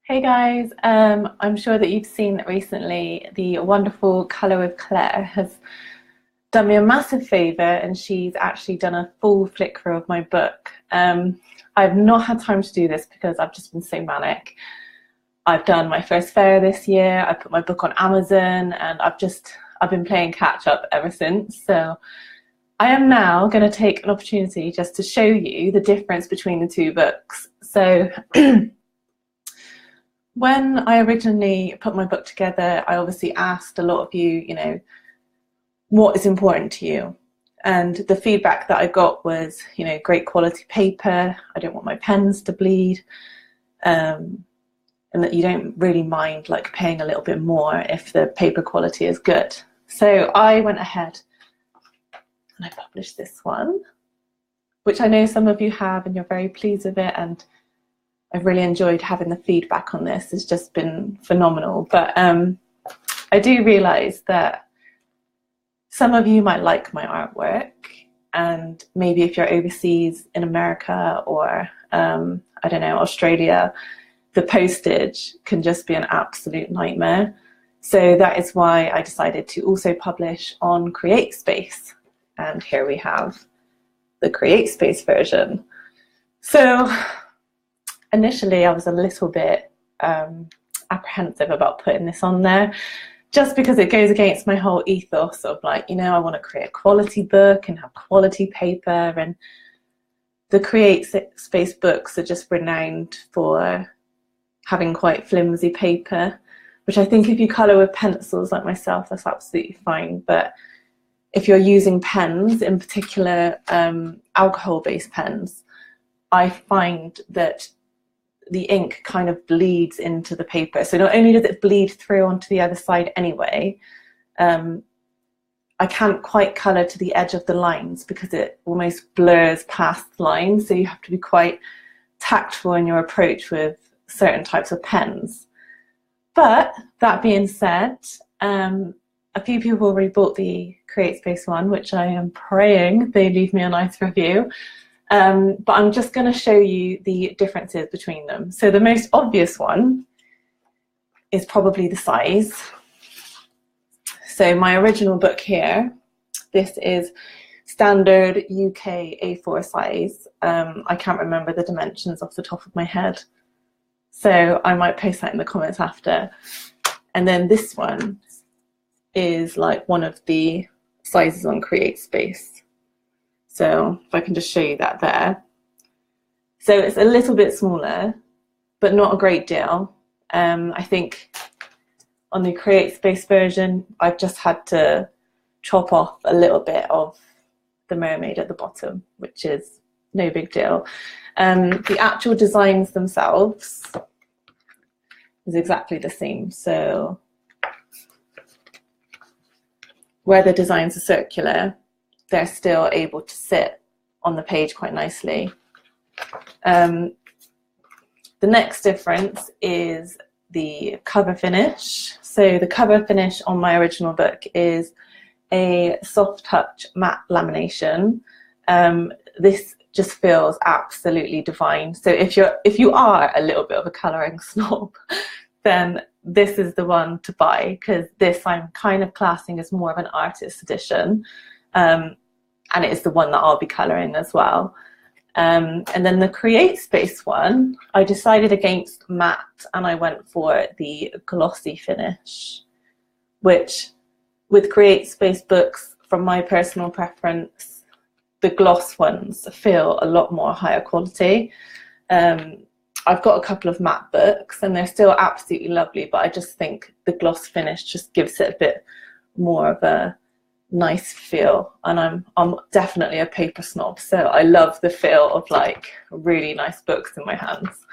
Hey guys, I'm sure that you've seen that recently the wonderful Colour with Claire has done me a massive favour and she's actually done a full flick through of my book. I've not had time to do this because I've just been so manic. I've done my first fair this year, I put my book on Amazon and I've been playing catch up ever since. So I am now going to take an opportunity just to show you the difference between the two books. So when I originally put my book together, I obviously asked a lot of you, what is important to you? And the feedback that I got was, great quality paper. I don't want my pens to bleed. And that you don't really mind like paying a little bit more if the paper quality is good. So I went ahead and I published this one, which I know some of you have and you're very pleased with it. And I've really enjoyed having the feedback on this. It's just been phenomenal. But I do realise that some of you might like my artwork, and maybe if you're overseas in America or I don't know, Australia, the postage can just be an absolute nightmare. So that is why I decided to also publish on CreateSpace. And here we have the CreateSpace version. So initially, I was a little bit apprehensive about putting this on there, just because it goes against my whole ethos of like, I want to create a quality book and have quality paper. And the CreateSpace books are just renowned for having quite flimsy paper, which I think if you colour with pencils like myself, that's absolutely fine. But if you're using pens, in particular alcohol-based pens, I find that the ink kind of bleeds into the paper. So not only does it bleed through onto the other side anyway, I can't quite colour to the edge of the lines because it almost blurs past the lines. So you have to be quite tactful in your approach with certain types of pens. But that being said, a few people already bought the CreateSpace one, which I am praying they leave me a nice review. But I'm just going to show you the differences between them. So the most obvious one is probably the size. So my original book here, this is standard UK A4 size. I can't remember the dimensions off the top of my head, so I might post that in the comments after. And then this one is like one of the sizes on CreateSpace. So if I can just show you that there. So it's a little bit smaller, but not a great deal. I think on the CreateSpace version, I've just had to chop off a little bit of the mermaid at the bottom, which is no big deal. The actual designs themselves is exactly the same. So where the designs are circular, they're still able to sit on the page quite nicely. The next difference is the cover finish. So the cover finish on my original book is a soft touch matte lamination. This just feels absolutely divine. So if you are a little bit of a colouring snob, then this is the one to buy, because this I'm kind of classing as more of an artist edition. And it is the one that I'll be colouring as well. And then the CreateSpace one, I decided against matte and I went for the glossy finish, which with CreateSpace books, from my personal preference, the gloss ones feel a lot more higher quality. I've got a couple of matte books and they're still absolutely lovely, but I just think the gloss finish just gives it a bit more of a nice feel. And I'm definitely a paper snob, so I love the feel of like really nice books in my hands.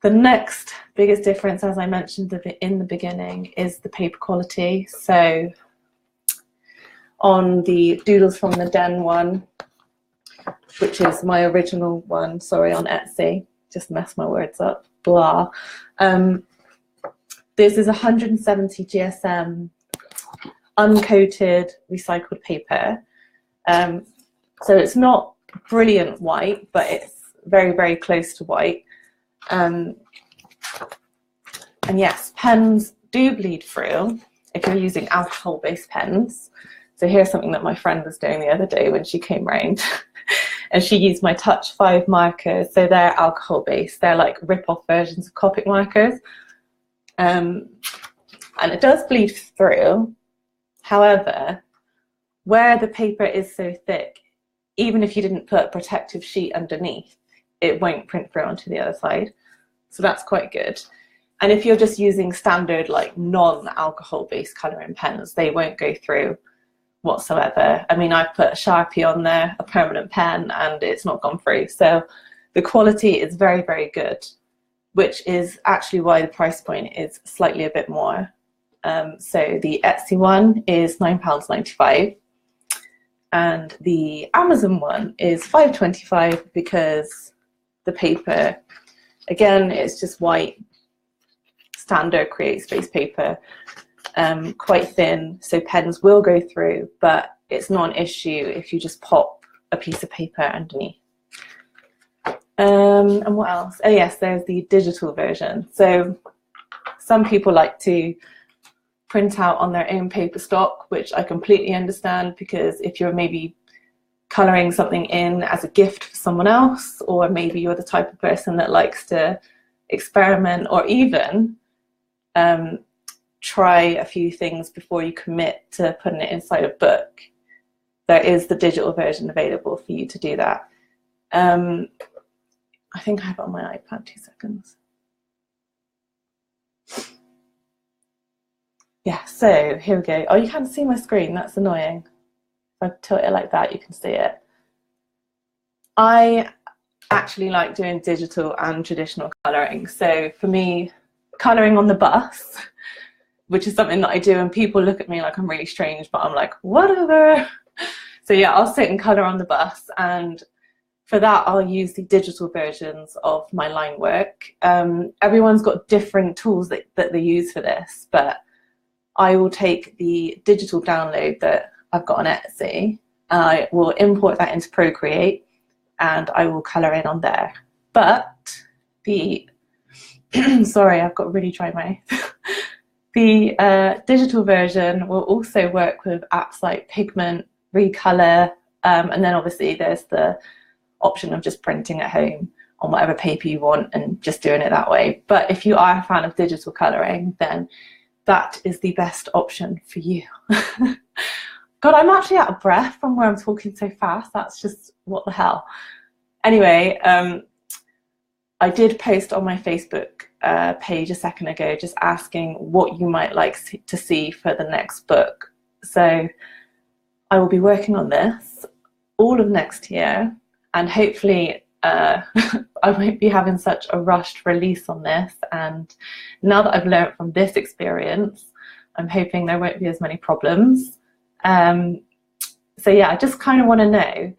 The next biggest difference, as I mentioned in the beginning, is the paper quality. So on the Doodles from the Den one, which is my original one, sorry, on Etsy, just messed my words up, blah. This is 170 GSM uncoated recycled paper. So it's not brilliant white, but it's very, very close to white. And yes, pens do bleed through if you're using alcohol-based pens. So here's something that my friend was doing the other day when she came round. And she used my Touch 5 markers. So they're alcohol-based. They're like rip-off versions of Copic markers. And it does bleed through. However, where the paper is so thick, even if you didn't put a protective sheet underneath, it won't print through onto the other side. So that's quite good. And if you're just using standard, like non-alcohol based colouring pens, they won't go through whatsoever. I mean, I've put a Sharpie on there, a permanent pen, and it's not gone through. So the quality is very, very good, which is actually why the price point is slightly a bit more. So the Etsy one is £9.95. And the Amazon one is £5.25 because the paper, again, it's just white, standard Create Space paper, quite thin, so pens will go through, but it's not an issue if you just pop a piece of paper underneath. And what else? Oh yes, there's the digital version. So some people like to print out on their own paper stock, which I completely understand, because if you're maybe colouring something in as a gift for someone else, or maybe you're the type of person that likes to experiment or even try a few things before you commit to putting it inside a book, there is the digital version available for you to do that. I think I have it on my iPad, 2 seconds. Yeah, so here we go. Oh, you can't see my screen, that's annoying. If I tilt it like that, you can see it. I actually like doing digital and traditional colouring. So for me, colouring on the bus, which is something that I do, and people look at me like I'm really strange, but I'm like, whatever. So yeah, I'll sit and colour on the bus, and for that I'll use the digital versions of my line work. Everyone's got different tools that they use for this, but I will take the digital download that I've got on Etsy, and I will import that into Procreate, and I will colour in on there. But the, sorry, I've got really dry mouth. The digital version will also work with apps like Pigment, Recolor, and then obviously there's the option of just printing at home on whatever paper you want and just doing it that way. But if you are a fan of digital colouring, then that is the best option for you. God, I'm actually out of breath from where I'm talking so fast. That's just, what the hell. Anyway, I did post on my Facebook page a second ago just asking what you might like to see for the next book. So I will be working on this all of next year, and hopefully I won't be having such a rushed release on this. And now that I've learned from this experience, I'm hoping there won't be as many problems. So yeah, I just kind of want to know,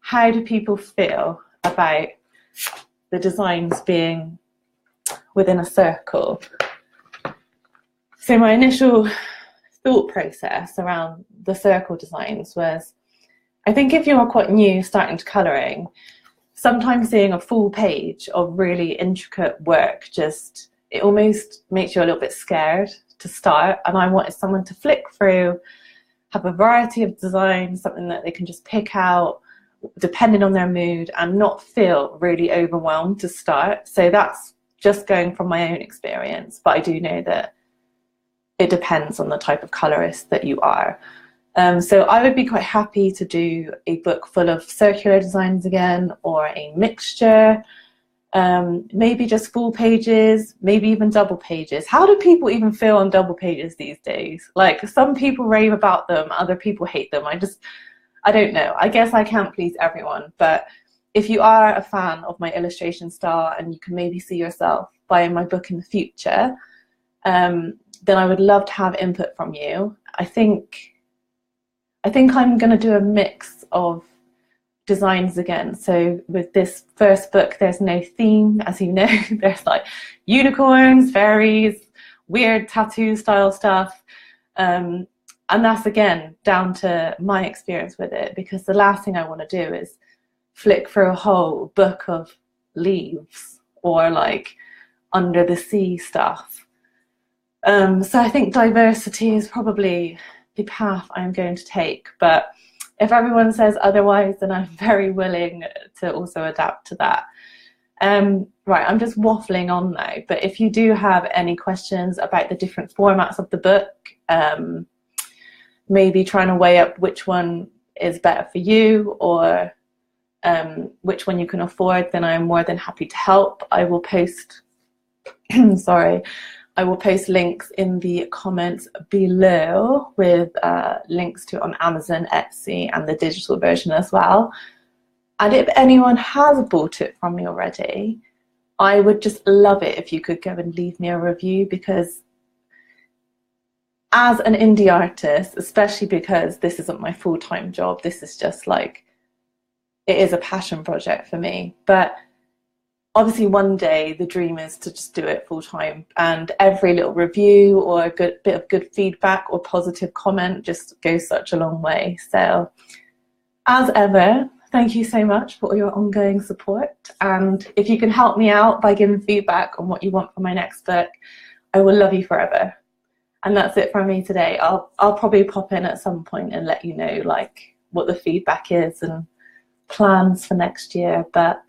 how do people feel about the designs being within a circle? So my initial thought process around the circle designs was, I think if you are quite new starting to colouring, sometimes seeing a full page of really intricate work, just, it almost makes you a little bit scared to start. And I wanted someone to flick through, have a variety of designs, something that they can just pick out depending on their mood, and not feel really overwhelmed to start. So that's just going from my own experience, but I do know that it depends on the type of colorist that you are. So I would be quite happy to do a book full of circular designs again, or a mixture, maybe just full pages, maybe even double pages. How do people even feel on double pages these days? Like, some people rave about them, other people hate them. I don't know. I guess I can't please everyone, but if you are a fan of my illustration style and you can maybe see yourself buying my book in the future, then I would love to have input from you. I think I'm going to do a mix of designs again. So with this first book, there's no theme, as you know. There's like unicorns, fairies, weird tattoo style stuff. And that's, again, down to my experience with it, because the last thing I want to do is flick through a whole book of leaves or like under the sea stuff. So I think diversity is probably the path I'm going to take, but if everyone says otherwise, then I'm very willing to also adapt to that. Right, I'm just waffling on now, but if you do have any questions about the different formats of the book, maybe trying to weigh up which one is better for you, or which one you can afford, then I'm more than happy to help. I will post sorry, I will post links in the comments below with links to on Amazon, Etsy, and the digital version as well. And if anyone has bought it from me already, I would just love it if you could go and leave me a review, because as an indie artist, especially because this isn't my full-time job, this is just like, it is a passion project for me. But obviously one day the dream is to just do it full-time, and every little review or a good bit of good feedback or positive comment just goes such a long way. So as ever, thank you so much for all your ongoing support, and if you can help me out by giving feedback on what you want for my next book, I will love you forever. And that's it from me today. I'll probably pop in at some point and let you know like what the feedback is and plans for next year, but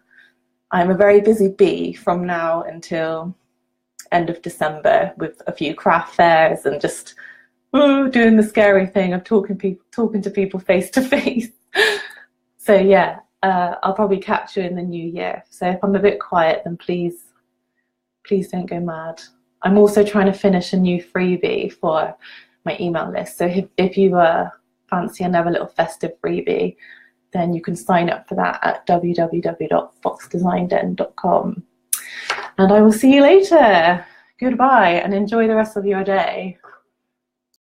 I'm a very busy bee from now until end of December with a few craft fairs and just doing the scary thing of talking to people face to face. So yeah, I'll probably catch you in the new year. So if I'm a bit quiet, then please don't go mad. I'm also trying to finish a new freebie for my email list. So if you fancy another little festive freebie, then you can sign up for that at www.foxdesignden.com. And I will see you later. Goodbye, and enjoy the rest of your day.